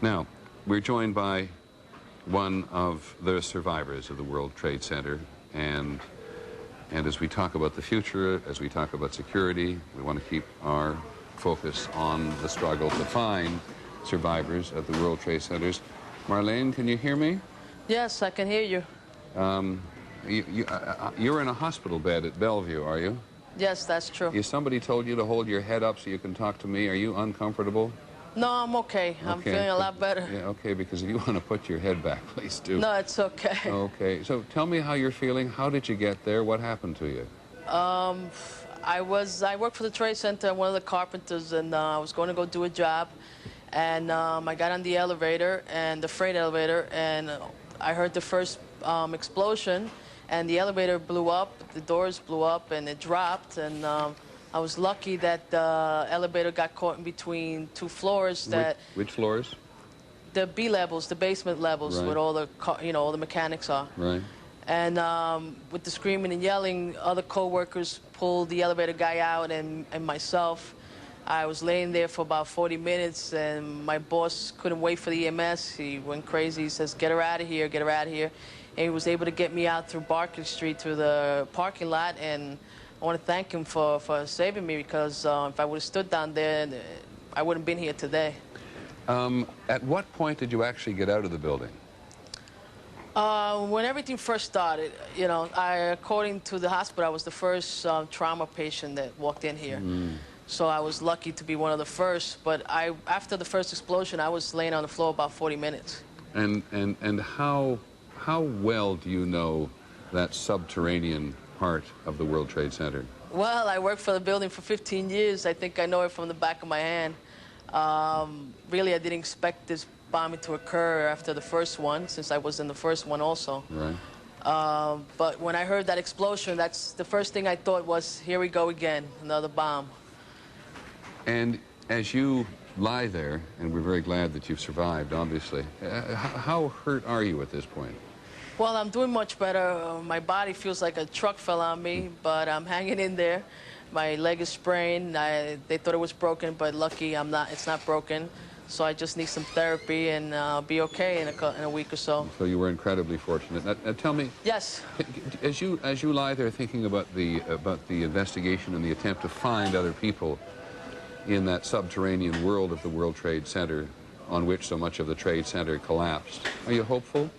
Now, we're joined by one of the survivors of the World Trade Center, and as we talk about the future, as we talk about security, we want to keep our focus on the struggle to find survivors of the World Trade Centers. Marlene, can you hear me? Yes, I can hear you. You're in a hospital bed at Bellevue, are you? Yes, that's true. Is somebody told you to hold your head up so you can talk to me? Are you uncomfortable? No, I'm okay. I'm feeling a lot better. Yeah, okay, because if you want to put your head back, please do. No, it's okay. Okay, so tell me how you're feeling. How did you get there? What happened to you? I worked for the Trade Center, one of the carpenters, and I was going to go do a job. And I got on the elevator, and the freight elevator, and I heard the first explosion, and the elevator blew up, the doors blew up, and it dropped. And I was lucky that the elevator got caught in between two floors. Which floors? The B levels, the basement levels, right. where all the all the mechanics are. Right. And with the screaming and yelling, other co-workers pulled the elevator guy out, and myself. I was laying there for about 40 minutes, and my boss couldn't wait for the EMS. He went crazy. He says, "Get her out of here, get her out of here." And he was able to get me out through Barkley Street to the parking lot, and I want to thank him for saving me, because if I would have stood down there, I wouldn't have been here today. At what point did you actually get out of the building? When everything first started, you know, according to the hospital, I was the first trauma patient that walked in here. So I was lucky to be one of the first, but after the first explosion, I was laying on the floor about 40 minutes. And how well do you know that subterranean part of the World Trade Center? Well, I worked for the building for 15 years. I think I know it from the back of my hand. Really, I didn't expect this bombing to occur after the first one, since I was in the first one also. Right. But when I heard that explosion, that's the first thing I thought was, here we go again, another bomb. And as you lie there, and we're very glad that you've survived, obviously, how hurt are you at this point? Well, I'm doing much better. My body feels like a truck fell on me, but I'm hanging in there. My leg is sprained. They thought it was broken, but lucky it's not broken. So I just need some therapy, and I'll be okay in a week or so. So you were incredibly fortunate. Now, tell me, yes, as you lie there thinking about the investigation and the attempt to find other people in that subterranean world of the World Trade Center, on which so much of the Trade Center collapsed, are you hopeful?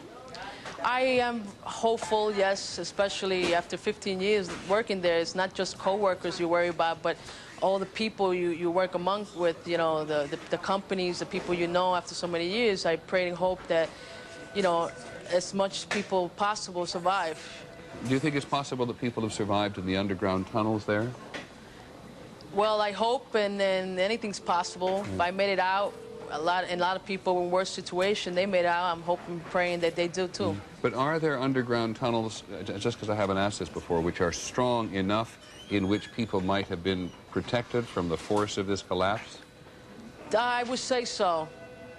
I am hopeful, yes, especially after 15 years working there. It's not just co-workers you worry about, but all the people you work among with, you know, the companies, the people you know after so many years. I pray and hope that, you know, as much people possible survive. Do you think it's possible that people have survived in the underground tunnels there? Well, I hope, and then anything's possible. If I made it out, a lot of people in worse situation, they made it out. I'm hoping, praying that they do too. But are there underground tunnels, just because I haven't asked this before, which are strong enough in which people might have been protected from the force of this collapse? I would say so.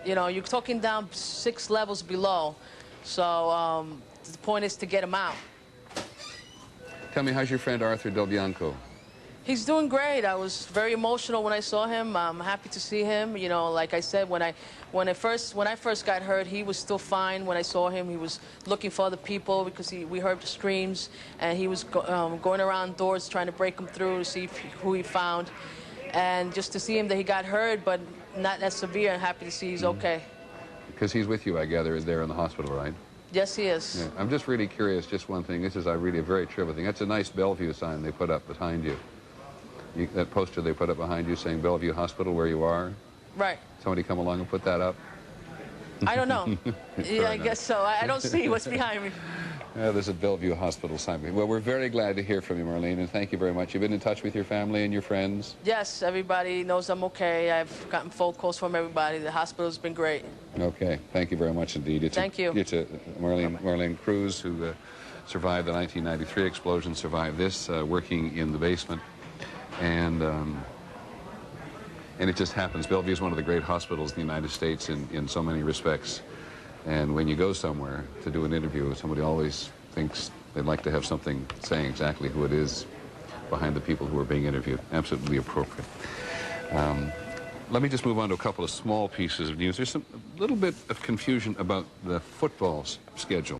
You know, you're talking down 6 levels below. So the point is to get them out. Tell me, how's your friend Arthur Del Bianco? He's doing great. I was very emotional when I saw him. I'm happy to see him. You know, like I said, when I first got hurt, he was still fine. When I saw him, he was looking for other people because we heard the screams, and he was going around doors trying to break them through to see who he found. And just to see him that he got hurt, but not as severe, and happy to see he's okay. Because he's with you, I gather, there in the hospital, right? Yes, he is. Yeah. I'm just really curious, just one thing. This is really a very trivial thing. That's a nice Bellevue sign they put up behind you. That poster they put up behind you saying Bellevue Hospital, where you are? Right. Somebody come along and put that up? I don't know. Yeah, I guess so. I don't see what's behind me. There's a Bellevue Hospital sign. Well, we're very glad to hear from you, Marlene, and thank you very much. You've been in touch with your family and your friends? Yes, everybody knows I'm okay. I've gotten phone calls from everybody. The hospital's been great. Okay. Thank you very much indeed. Thank you. It's Marlene Cruz, who survived the 1993 explosion, survived this, working in the basement. And it just happens. Bellevue is one of the great hospitals in the United States in so many respects. And when you go somewhere to do an interview, somebody always thinks they'd like to have something saying exactly who it is behind the people who are being interviewed. Absolutely appropriate. Let me just move on to a couple of small pieces of news. There's a little bit of confusion about the football schedule.